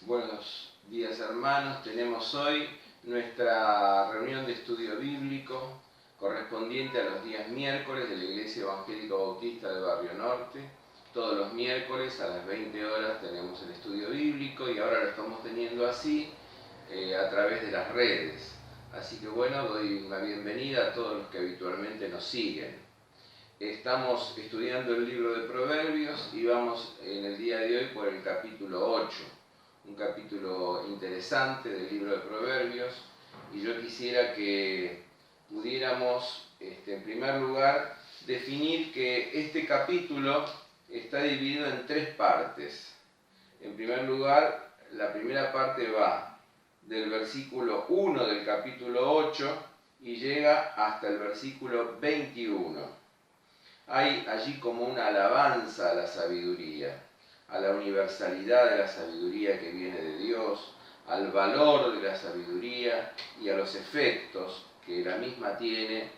Buenos días, hermanos. Tenemos hoy nuestra reunión de estudio bíblico correspondiente a los días miércoles de la Iglesia Evangélica Bautista del Barrio Norte. Todos los miércoles a las 20 horas tenemos el estudio bíblico y ahora lo estamos teniendo así a través de las redes. Así que bueno, doy una bienvenida a todos los que habitualmente nos siguen. Estamos estudiando el libro de Proverbios y vamos en el día de hoy por el capítulo 8. Un capítulo interesante del libro de Proverbios, y yo quisiera que pudiéramos, en primer lugar, definir que este capítulo está dividido en tres partes. En primer lugar, la primera parte va del versículo 1 del capítulo 8 y llega hasta el versículo 21. Hay allí como una alabanza a la sabiduría, a la universalidad de la sabiduría que viene de Dios, al valor de la sabiduría y a los efectos que la misma tiene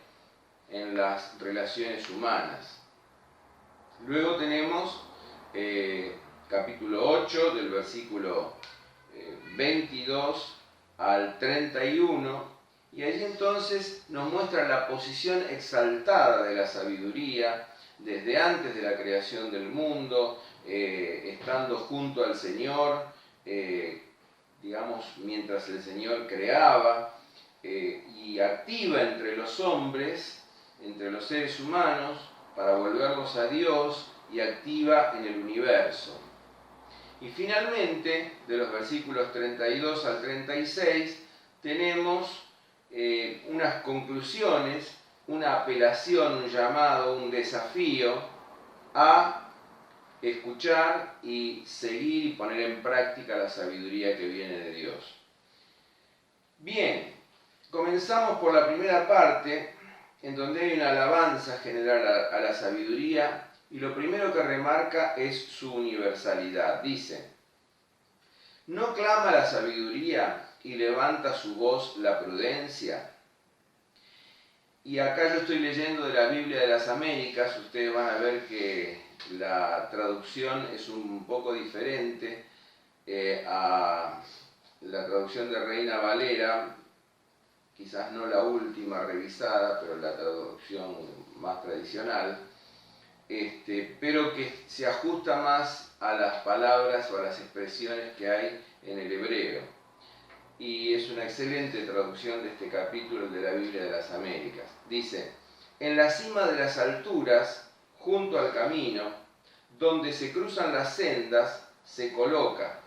en las relaciones humanas. Luego tenemos capítulo 8 del versículo 22 al 31, y allí entonces nos muestra la posición exaltada de la sabiduría desde antes de la creación del mundo, estando junto al Señor, digamos, mientras el Señor creaba, y activa entre los hombres, entre los seres humanos, para volverlos a Dios, y activa en el universo. Y finalmente, de los versículos 32 al 36, tenemos unas conclusiones, una apelación, un llamado, un desafío a escuchar y seguir y poner en práctica la sabiduría que viene de Dios. Bien, comenzamos por la primera parte, en donde hay una alabanza general a la sabiduría, y lo primero que remarca es su universalidad. Dice: ¿no clama la sabiduría y levanta su voz la prudencia? Y acá yo estoy leyendo de la Biblia de las Américas. Ustedes van a ver que la traducción es un poco diferente a la traducción de Reina Valera, quizás no la última revisada, pero la traducción más tradicional, pero que se ajusta más a las palabras o a las expresiones que hay en el hebreo. Y es una excelente traducción de este capítulo de la Biblia de las Américas. Dice: en la cima de las alturas, junto al camino, donde se cruzan las sendas, se coloca.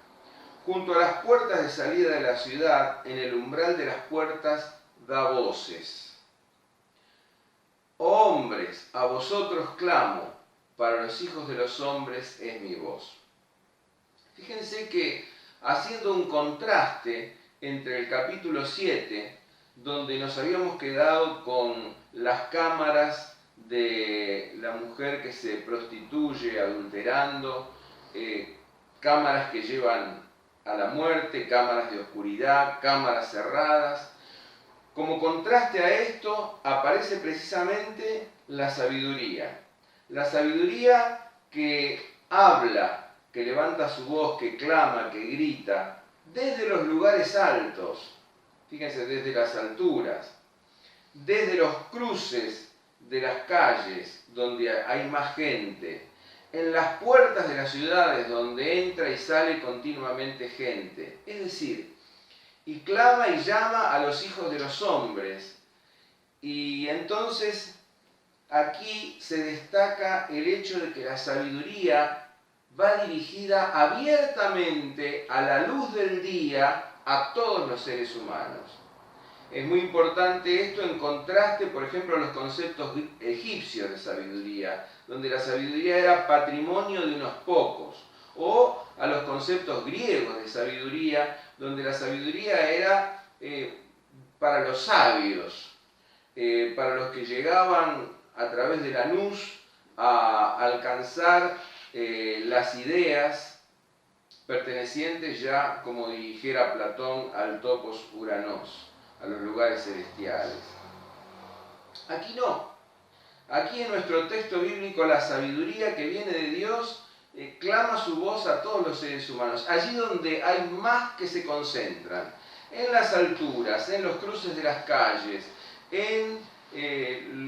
Junto a las puertas de salida de la ciudad, en el umbral de las puertas, da voces. Oh hombres, a vosotros clamo, para los hijos de los hombres es mi voz. Fíjense que, haciendo un contraste entre el capítulo 7, donde nos habíamos quedado con las cámaras de la mujer que se prostituye adulterando, cámaras que llevan a la muerte, cámaras de oscuridad, cámaras cerradas. Como contraste a esto aparece precisamente la sabiduría. La sabiduría que habla, que levanta su voz, que clama, que grita, desde los lugares altos, fíjense, desde las alturas, desde los cruces de las calles donde hay más gente, en las puertas de las ciudades donde entra y sale continuamente gente. Es decir, y clama y llama a los hijos de los hombres. Y entonces aquí se destaca el hecho de que la sabiduría va dirigida abiertamente a la luz del día a todos los seres humanos. Es muy importante esto en contraste, por ejemplo, a los conceptos egipcios de sabiduría, donde la sabiduría era patrimonio de unos pocos, o a los conceptos griegos de sabiduría, donde la sabiduría era para los sabios, para los que llegaban a través de la nous a alcanzar las ideas pertenecientes ya, como dijera Platón, al topos uranos, a los lugares celestiales. Aquí no. Aquí en nuestro texto bíblico la sabiduría que viene de Dios clama su voz a todos los seres humanos, allí donde hay más que se concentran, en las alturas, en los cruces de las calles, en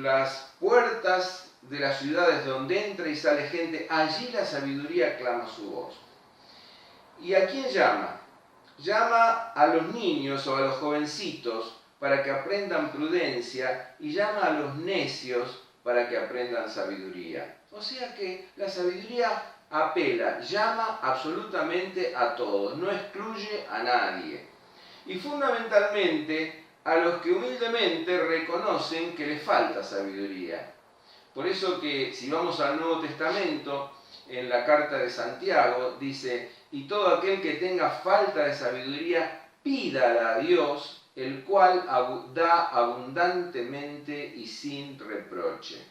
las puertas de las ciudades donde entra y sale gente, allí la sabiduría clama su voz. ¿Y a quién llama? Llama a los niños o a los jovencitos para que aprendan prudencia y llama a los necios para que aprendan sabiduría. O sea que la sabiduría apela, llama absolutamente a todos, no excluye a nadie. Y fundamentalmente a los que humildemente reconocen que les falta sabiduría. Por eso que si vamos al Nuevo Testamento, en la carta de Santiago, dice: y todo aquel que tenga falta de sabiduría, pídala a Dios, el cual da abundantemente y sin reproche.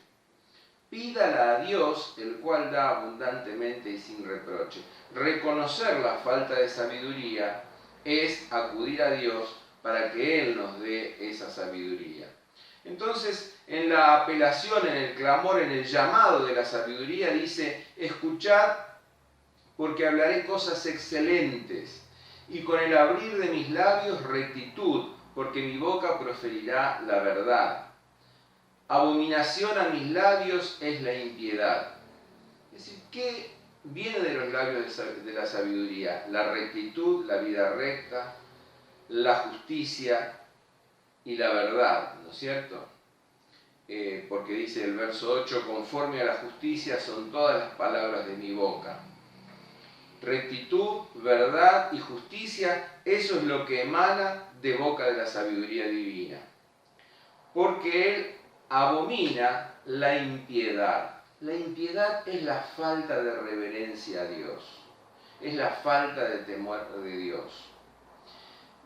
Pídala a Dios, el cual da abundantemente y sin reproche. Reconocer la falta de sabiduría es acudir a Dios para que Él nos dé esa sabiduría. Entonces, en la apelación, en el clamor, en el llamado de la sabiduría, dice: escuchad, porque hablaré cosas excelentes, y con el abrir de mis labios rectitud, porque mi boca proferirá la verdad. Abominación a mis labios es la impiedad. Es decir, ¿qué viene de los labios de la sabiduría? La rectitud, la vida recta, la justicia y la verdad, ¿no es cierto? Porque dice el verso 8: conforme a la justicia son todas las palabras de mi boca. Rectitud, verdad y justicia, eso es lo que emana de boca de la sabiduría divina. Porque Él abomina la impiedad. La impiedad es la falta de reverencia a Dios, es la falta de temor de Dios.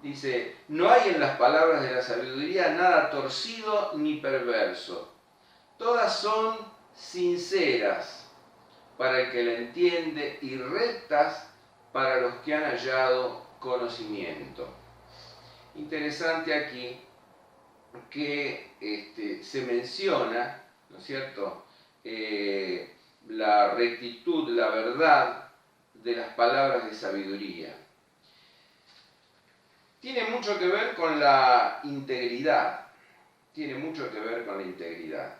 Dice: no hay en las palabras de la sabiduría nada torcido ni perverso. Todas son sinceras para el que la entiende y rectas para los que han hallado conocimiento. Interesante aquí que se menciona, ¿no es cierto?, la rectitud, la verdad de las palabras de sabiduría. Tiene mucho que ver con la integridad. Tiene mucho que ver con la integridad.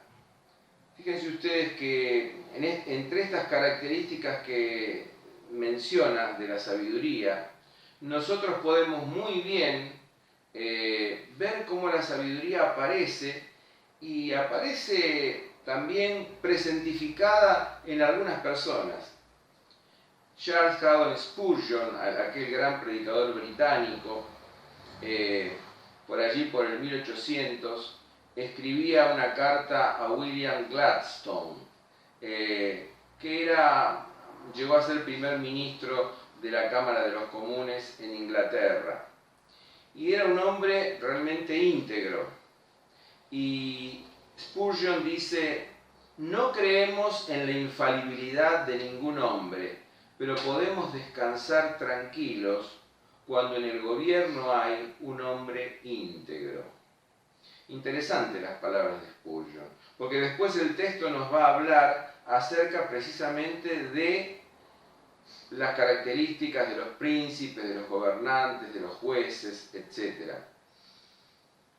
Fíjense ustedes que entre estas características que menciona de la sabiduría, nosotros podemos muy bien ver cómo la sabiduría aparece, y aparece también presentificada en algunas personas. Charles Haddon Spurgeon, aquel gran predicador británico, por allí por el 1800, escribía una carta a William Gladstone, que llegó a ser primer ministro de la Cámara de los Comunes en Inglaterra. Y era un hombre realmente íntegro. Y Spurgeon dice: no creemos en la infalibilidad de ningún hombre, pero podemos descansar tranquilos cuando en el gobierno hay un hombre íntegro. Interesantes las palabras de Spurgeon, porque después el texto nos va a hablar acerca precisamente de las características de los príncipes, de los gobernantes, de los jueces, etc.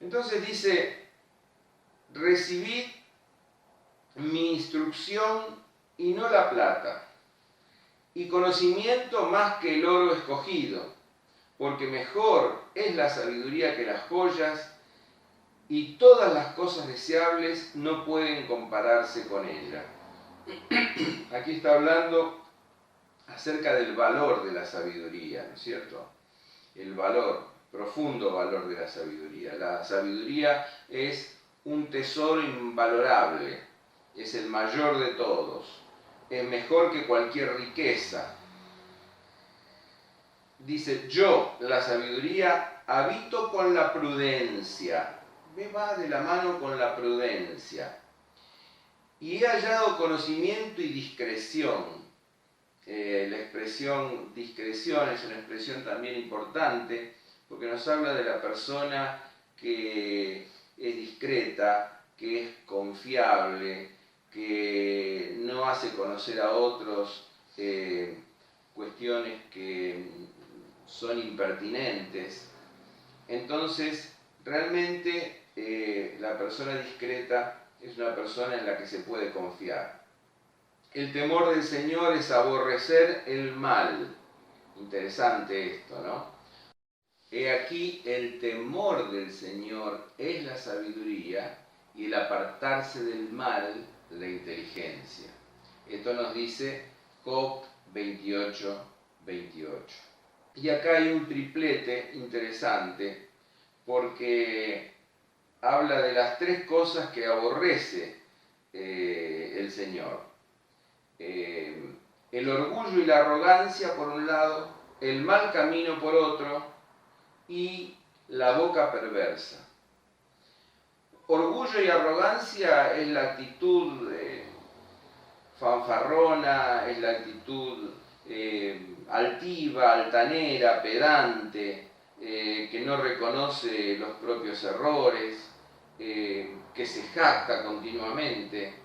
Entonces dice: recibid mi instrucción y no la plata, y conocimiento más que el oro escogido, porque mejor es la sabiduría que las joyas, y todas las cosas deseables no pueden compararse con ella. Aquí está hablando acerca del valor de la sabiduría, ¿no es cierto? El valor, profundo valor de la sabiduría. La sabiduría es un tesoro invalorable, es el mayor de todos, es mejor que cualquier riqueza. Dice: yo, la sabiduría, habito con la prudencia. Me va de la mano con la prudencia. Y he hallado conocimiento y discreción. La expresión discreción es una expresión también importante, porque nos habla de la persona que es discreta, que es confiable, que no hace conocer a otros cuestiones que son impertinentes. Entonces, realmente la persona discreta es una persona en la que se puede confiar. El temor del Señor es aborrecer el mal. Interesante esto, ¿no? He aquí, el temor del Señor es la sabiduría y el apartarse del mal, la inteligencia. Esto nos dice Job 28, 28. Y acá hay un triplete interesante porque habla de las tres cosas que aborrece el Señor. El orgullo y la arrogancia por un lado, el mal camino por otro y la boca perversa. Orgullo y arrogancia es la actitud fanfarrona, es la actitud altiva, altanera, pedante, que no reconoce los propios errores, que se jacta continuamente.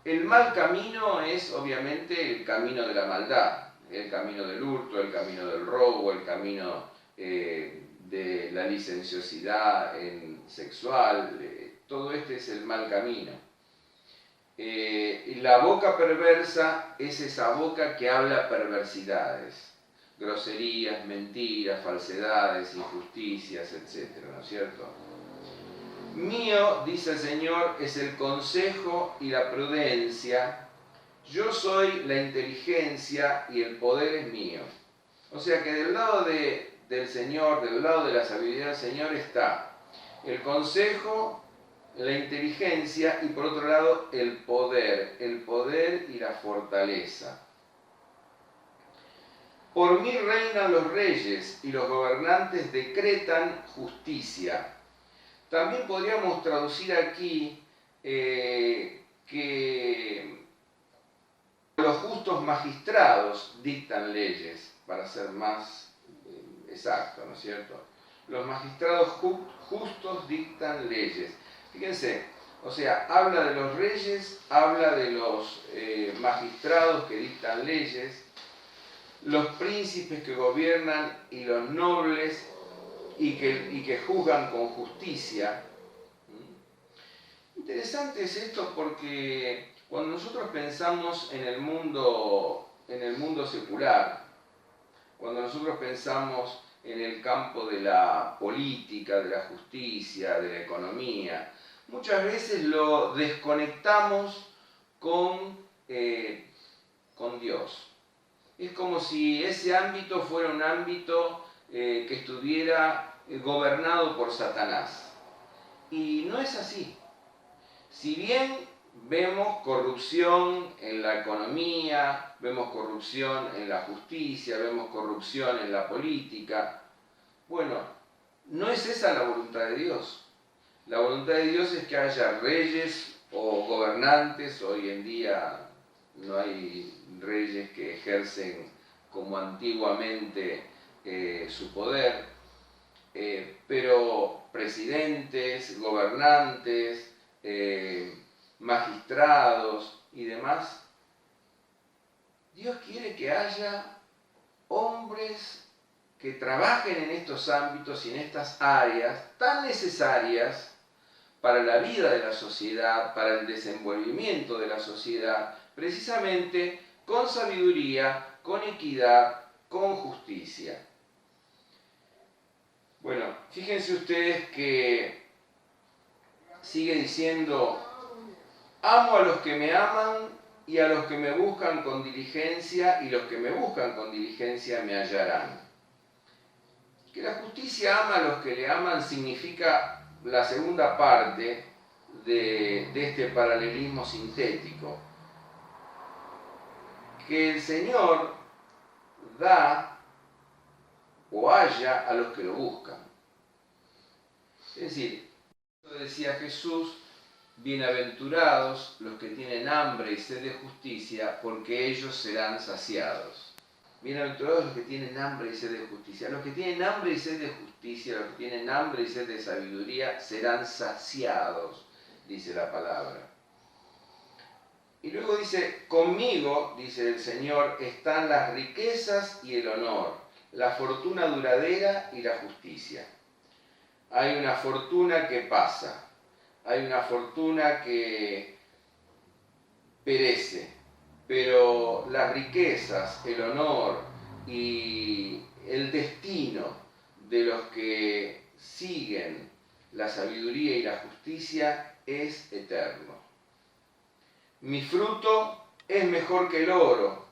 El mal camino es obviamente el camino de la maldad, el camino del hurto, el camino del robo, el camino de la licenciosidad sexual, todo este es el mal camino. La boca perversa es esa boca que habla perversidades, groserías, mentiras, falsedades, injusticias, etc., ¿no es cierto? Mío, dice el Señor, es el consejo y la prudencia. Yo soy la inteligencia y el poder es mío. O sea que del lado del Señor, del lado de la sabiduría del Señor está el consejo, la inteligencia y por otro lado el poder y la fortaleza. Por mí reinan los reyes y los gobernantes decretan justicia. También podríamos traducir aquí que los justos magistrados dictan leyes, para ser más exacto, ¿no es cierto? Los magistrados justos dictan leyes. Fíjense, o sea, habla de los reyes, habla de los magistrados que dictan leyes, los príncipes que gobiernan y los nobles y que juzgan con justicia. Interesante es esto porque cuando nosotros pensamos en el mundo secular, cuando nosotros pensamos en el campo de la política, de la justicia, de la economía, muchas veces lo desconectamos con Dios. Es como si ese ámbito fuera un ámbito que estuviera gobernado por Satanás. Y no es así. Si bien vemos corrupción en la economía, vemos corrupción en la justicia, vemos corrupción en la política, bueno, no es esa la voluntad de Dios. La voluntad de Dios es que haya reyes o gobernantes. Hoy en día no hay reyes que ejercen como antiguamente su poder, pero presidentes, gobernantes, magistrados y demás. Dios quiere que haya hombres que trabajen en estos ámbitos y en estas áreas tan necesarias para la vida de la sociedad, para el desenvolvimiento de la sociedad, precisamente con sabiduría, con equidad, con justicia. Bueno, fíjense ustedes que sigue diciendo: amo a los que me aman y a los que me buscan con diligencia, y los que me buscan con diligencia me hallarán. Que la justicia ama a los que le aman significa la segunda parte de este paralelismo sintético. Que el Señor da o halla a los que lo buscan. Es decir, decía Jesús: bienaventurados los que tienen hambre y sed de justicia, porque ellos serán saciados. Bienaventurados los que tienen hambre y sed de justicia. Los que tienen hambre y sed de justicia, los que tienen hambre y sed de sabiduría, serán saciados, dice la palabra. Y luego dice, conmigo, dice el Señor, están las riquezas y el honor, la fortuna duradera y la justicia. Hay una fortuna que pasa, hay una fortuna que perece, pero las riquezas, el honor y el destino de los que siguen la sabiduría y la justicia es eterno. Mi fruto es mejor que el oro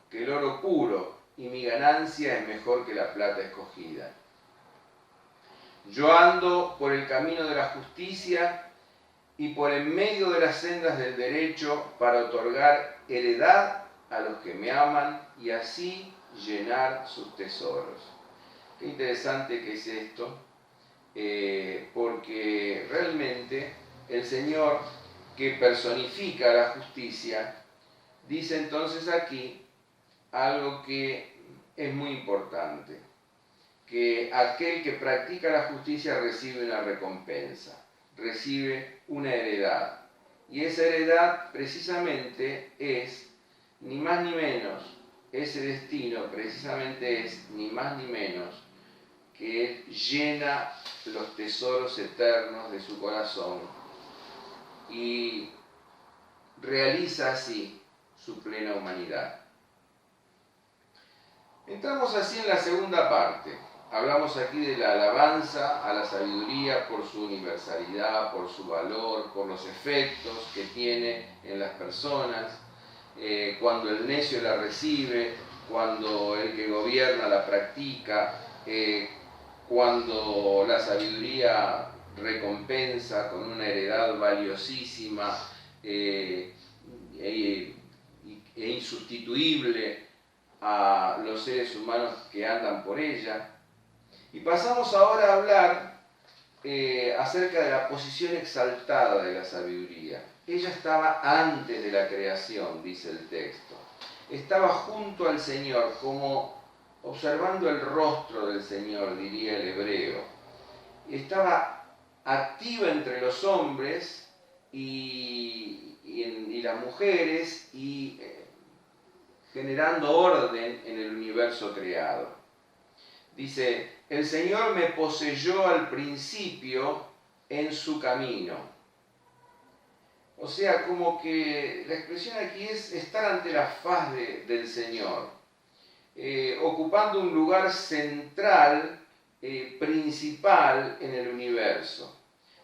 puro, y mi ganancia es mejor que la plata escogida. Yo ando por el camino de la justicia y por en medio de las sendas del derecho para otorgar heredad a los que me aman y así llenar sus tesoros. Qué interesante que es esto, porque realmente el Señor, que personifica la justicia, dice entonces aquí algo que es muy importante, que aquel que practica la justicia recibe una recompensa, recibe una heredad. Y esa heredad precisamente es, ni más ni menos, ese destino precisamente es, ni más ni menos, que Él llena los tesoros eternos de su corazón y realiza así su plena humanidad. Entramos así en la segunda parte. Hablamos aquí de la alabanza a la sabiduría por su universalidad, por su valor, por los efectos que tiene en las personas, cuando el necio la recibe, cuando el que gobierna la practica, cuando la sabiduría recompensa con una heredad valiosísima e insustituible a los seres humanos que andan por ella. Y pasamos ahora a hablar acerca de la posición exaltada de la sabiduría. Ella estaba antes de la creación, dice el texto. Estaba junto al Señor, como observando el rostro del Señor, diría el hebreo. Estaba activa entre los hombres y las mujeres y generando orden en el universo creado. Dice, el Señor me poseyó al principio en su camino. O sea, como que la expresión aquí es estar ante la faz del Señor, ocupando un lugar central, principal en el universo.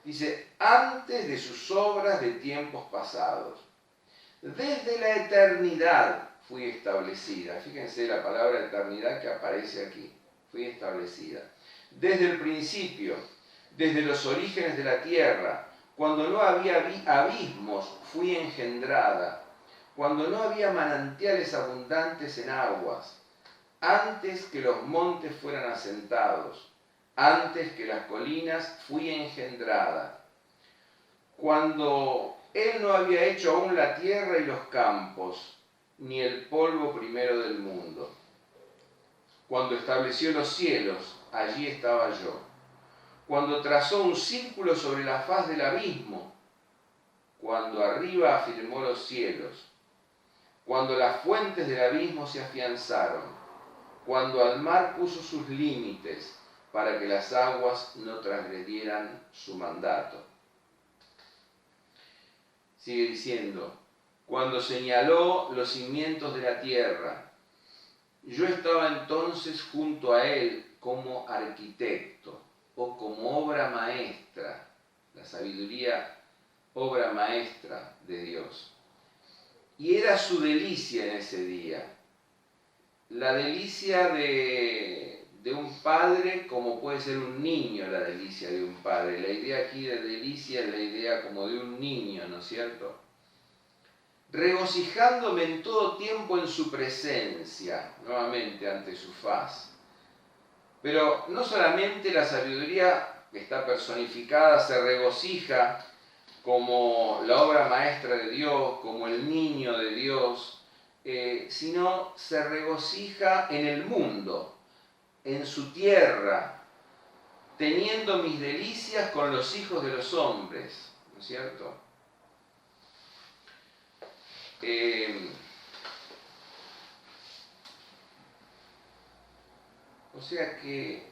Dice, antes de sus obras de tiempos pasados. Desde la eternidad fui establecida. Fíjense la palabra eternidad que aparece aquí. Fui establecida. Desde el principio, desde los orígenes de la tierra, cuando no había abismos, fui engendrada. Cuando no había manantiales abundantes en aguas, antes que los montes fueran asentados, antes que las colinas, fui engendrada. Cuando Él no había hecho aún la tierra y los campos, ni el polvo primero del mundo. Cuando estableció los cielos, allí estaba yo. Cuando trazó un círculo sobre la faz del abismo, cuando arriba afirmó los cielos, cuando las fuentes del abismo se afianzaron, cuando al mar puso sus límites para que las aguas no transgredieran su mandato. Sigue diciendo, cuando señaló los cimientos de la tierra, yo estaba entonces junto a él como arquitecto o como obra maestra, la sabiduría, obra maestra de Dios. Y era su delicia en ese día, la delicia de un padre como puede ser un niño, la delicia de un padre. La idea aquí de delicia es la idea como de un niño, ¿no es cierto? Regocijándome en todo tiempo en su presencia, nuevamente ante su faz. Pero no solamente la sabiduría que está personificada se regocija como la obra maestra de Dios, como el niño de Dios, sino se regocija en el mundo, en su tierra, teniendo mis delicias con los hijos de los hombres, ¿no es cierto? O sea que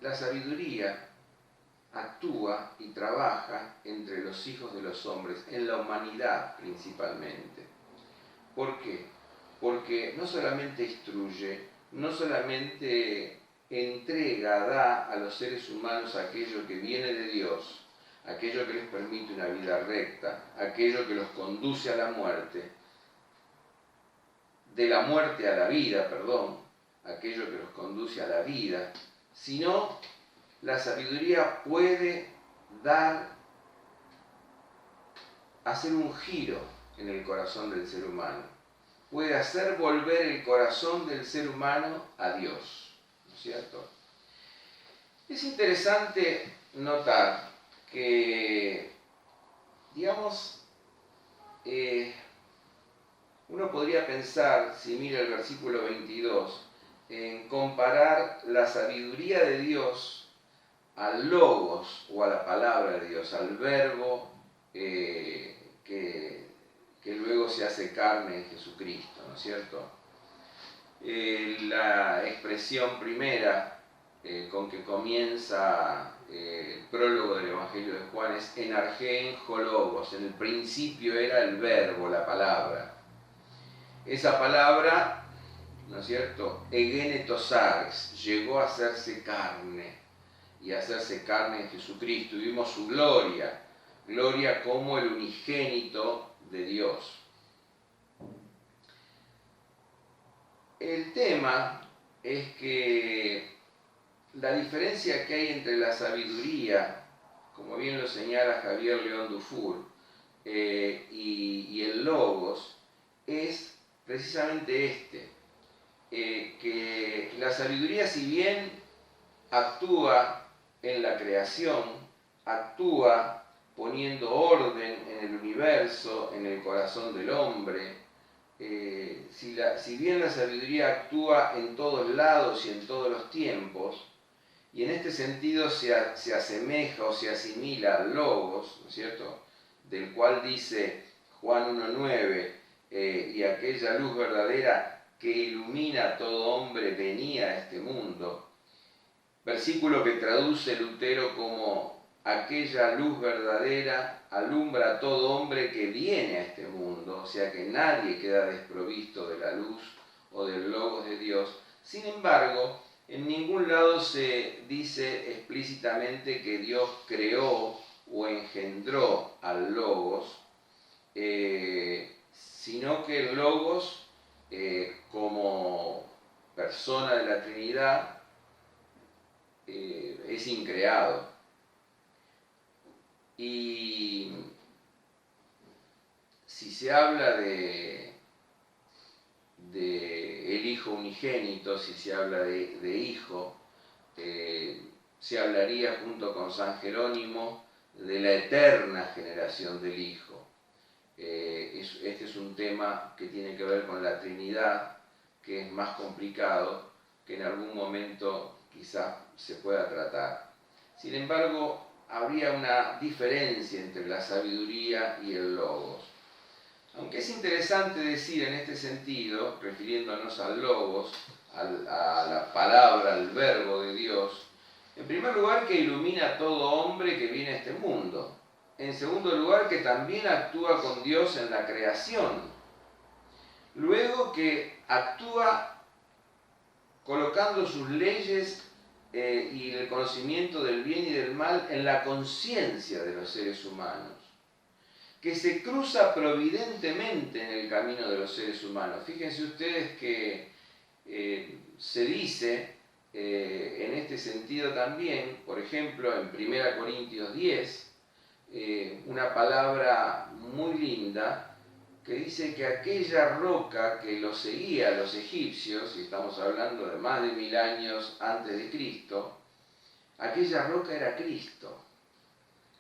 la sabiduría actúa y trabaja entre los hijos de los hombres, en la humanidad principalmente. ¿Por qué? Porque no solamente instruye, no solamente entrega, da a los seres humanos aquello que viene de Dios, aquello que les permite una vida recta, aquello que los conduce a la muerte, de la muerte a la vida, perdón, aquello que los conduce a la vida, sino la sabiduría puede hacer un giro en el corazón del ser humano, puede hacer volver el corazón del ser humano a Dios, ¿no es cierto? Es interesante notar que, digamos, uno podría pensar, si mira el versículo 22, en comparar la sabiduría de Dios al logos o a la palabra de Dios, al verbo que luego se hace carne en Jesucristo, ¿no es cierto? La expresión primera con que comienza el prólogo del Evangelio de Juan es en argen ho logos, en el principio era el verbo, la palabra. Esa palabra, ¿no es cierto?, egenetosarx, llegó a hacerse carne, y a hacerse carne en Jesucristo, y vimos su gloria, gloria como el unigénito de Dios. El tema es que la diferencia que hay entre la sabiduría, como bien lo señala Javier León Dufour, y el logos, es precisamente que la sabiduría, si bien actúa en la creación, actúa poniendo orden en el universo, en el corazón del hombre, si bien la sabiduría actúa en todos lados y en todos los tiempos, y en este sentido se asemeja o se asimila al logos, ¿no es cierto?, del cual dice Juan 1:9, y aquella luz verdadera que ilumina a todo hombre venía a este mundo, versículo que traduce Lutero como aquella luz verdadera alumbra a todo hombre que viene a este mundo, o sea que nadie queda desprovisto de la luz o del logos de Dios. Sin embargo, en ningún lado se dice explícitamente que Dios creó o engendró al logos, sino que el logos, como persona de la Trinidad, es increado. Y si se habla de el Hijo unigénito, si se habla de Hijo, se hablaría junto con San Jerónimo de la eterna generación del Hijo. Este es un tema que tiene que ver con la Trinidad, que es más complicado, que en algún momento quizás se pueda tratar. Sin embargo, habría una diferencia entre la sabiduría y el logos. Aunque es interesante decir en este sentido, refiriéndonos al logos, a la palabra, al verbo de Dios, en primer lugar que ilumina a todo hombre que viene a este mundo. En segundo lugar que también actúa con Dios en la creación. Luego que actúa colocando sus leyes y el conocimiento del bien y del mal en la conciencia de los seres humanos, que se cruza providentemente en el camino de los seres humanos. Fíjense ustedes que se dice en este sentido también, por ejemplo, en 1 Corintios 10, una palabra muy linda, que dice que aquella roca que los seguía a los egipcios, y estamos hablando de más de 1000 años antes de Cristo, aquella roca era Cristo.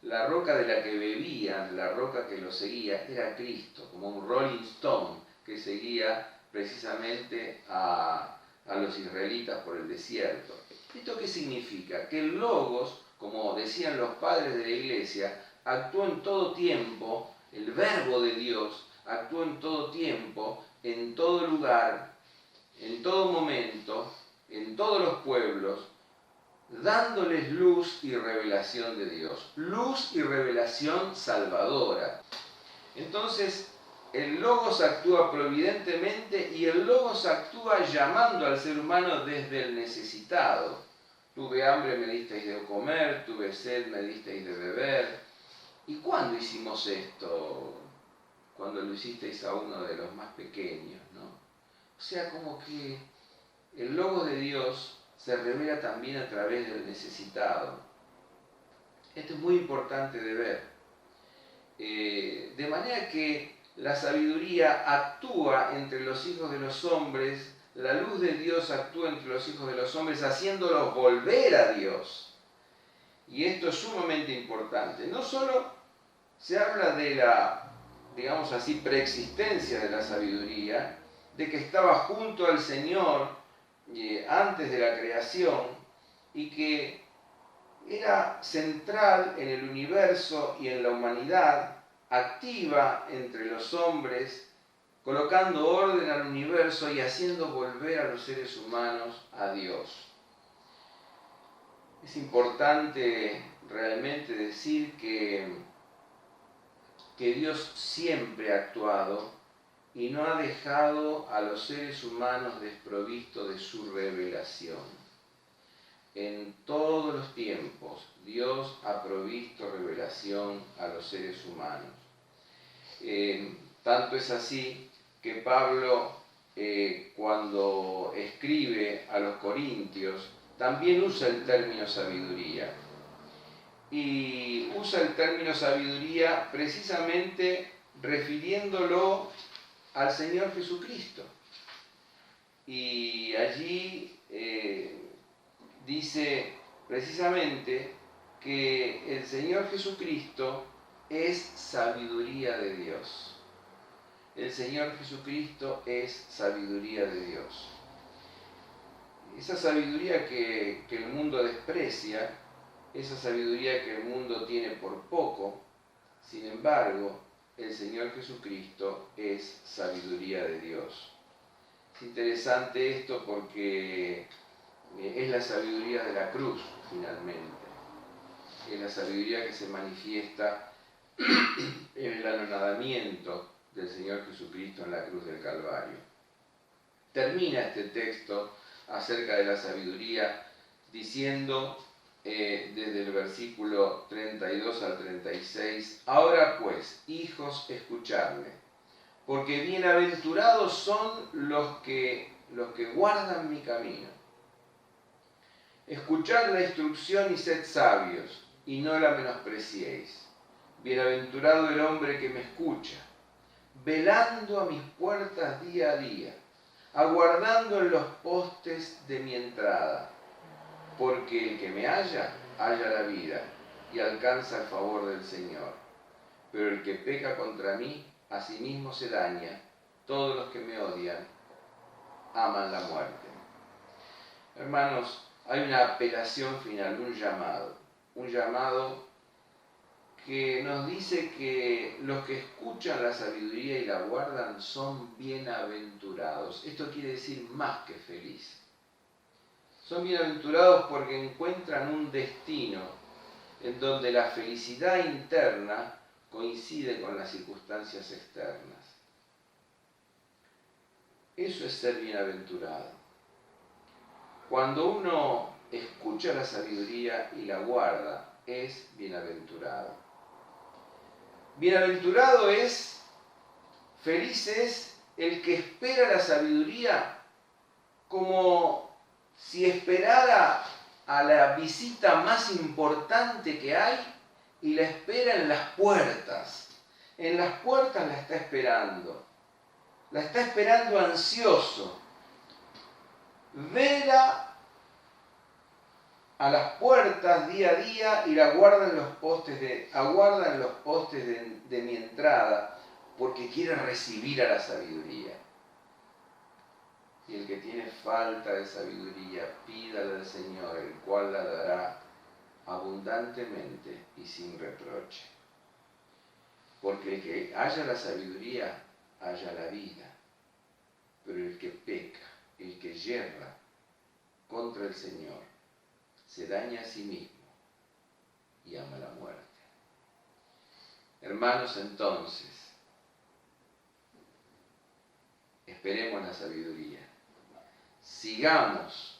La roca de la que bebían, la roca que los seguía, era Cristo, como un Rolling Stone que seguía precisamente a los israelitas por el desierto. ¿Esto qué significa? Que el logos, como decían los padres de la iglesia, actuó en todo tiempo, el verbo de Dios actuó en todo tiempo, en todo lugar, en todo momento, en todos los pueblos, dándoles luz y revelación de Dios. Luz y revelación salvadora. Entonces, el Logos actúa providentemente y el Logos actúa llamando al ser humano desde el necesitado. Tuve hambre, me disteis de comer, tuve sed, me disteis de beber. ¿Y cuándo hicimos esto? Cuando lo hicisteis a uno de los más pequeños, ¿no? O sea, como que el Logos de Dios se revela también a través del necesitado. Esto es muy importante de ver. De manera que la sabiduría actúa entre los hijos de los hombres, la luz de Dios actúa entre los hijos de los hombres, haciéndolos volver a Dios. Y esto es sumamente importante. No solo se habla de la, digamos así, preexistencia de la sabiduría, de que estaba junto al Señor antes de la creación y que era central en el universo y en la humanidad, activa entre los hombres, colocando orden al universo y haciendo volver a los seres humanos a Dios. Es importante realmente decir que Dios siempre ha actuado y no ha dejado a los seres humanos desprovistos de su revelación. En todos los tiempos, Dios ha provisto revelación a los seres humanos. Tanto es así que Pablo, cuando escribe a los Corintios, también usa el término sabiduría. Y usa el término sabiduría precisamente refiriéndolo al Señor Jesucristo. Y allí dice precisamente que el Señor Jesucristo es sabiduría de Dios. El Señor Jesucristo es sabiduría de Dios. Esa sabiduría que el mundo desprecia, esa sabiduría que el mundo tiene por poco, sin embargo, el Señor Jesucristo es sabiduría de Dios. Es interesante esto porque es la sabiduría de la cruz, finalmente. Es la sabiduría que se manifiesta en el anonadamiento del Señor Jesucristo en la cruz del Calvario. Termina este texto acerca de la sabiduría diciendo desde el versículo 32 al 36, ahora pues, hijos, escuchadme, porque bienaventurados son los que guardan mi camino. Escuchad la instrucción y sed sabios, y no la menospreciéis. Bienaventurado el hombre que me escucha, velando a mis puertas día a día, aguardando en los postes de mi entrada, porque el que me halla la vida y alcanza el favor del Señor. Pero el que peca contra mí, a sí mismo se daña. Todos los que me odian aman la muerte. Hermanos, hay una apelación final, un llamado que nos dice que los que escuchan la sabiduría y la guardan son bienaventurados. Esto quiere decir más que feliz. Son bienaventurados porque encuentran un destino en donde la felicidad interna coincide con las circunstancias externas. Eso es ser bienaventurado. Cuando uno escucha la sabiduría y la guarda, es bienaventurado. Bienaventurado es, feliz es el que espera la sabiduría como si esperara a la visita más importante que hay y la espera en las puertas. En las puertas la está esperando. La está esperando ansioso. Vela a las puertas día a día y la aguarda en los postes de mi entrada, porque quiere recibir a la sabiduría. Y el que tiene falta de sabiduría, pídala al Señor, el cual la dará abundantemente y sin reproche. Porque el que haya la sabiduría haya la vida. Pero el que peca, el que yerra contra el Señor, se daña a sí mismo y ama la muerte. Hermanos, entonces, esperemos la sabiduría. Sigamos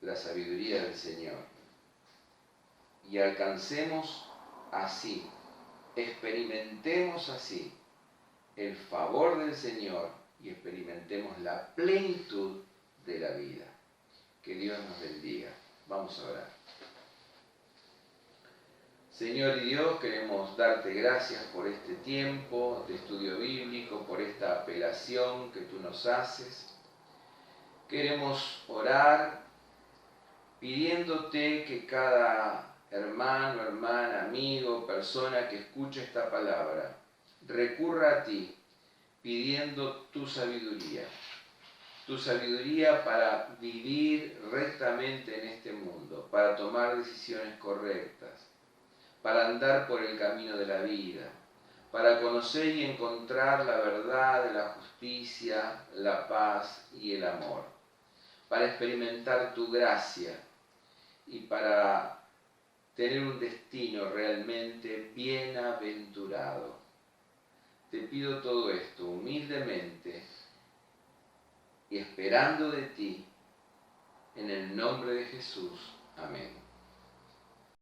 la sabiduría del Señor y alcancemos así, experimentemos así el favor del Señor y experimentemos la plenitud de la vida. Que Dios nos bendiga. Vamos a orar. Señor y Dios, queremos darte gracias por este tiempo de estudio bíblico, por esta apelación que tú nos haces. Queremos orar pidiéndote que cada hermano, hermana, amigo, persona que escuche esta palabra, recurra a ti pidiendo tu sabiduría para vivir rectamente en este mundo, para tomar decisiones correctas, para andar por el camino de la vida, para conocer y encontrar la verdad de la justicia, la paz y el amor, para experimentar tu gracia y para tener un destino realmente bienaventurado. Te pido todo esto humildemente y esperando de ti, en el nombre de Jesús. Amén.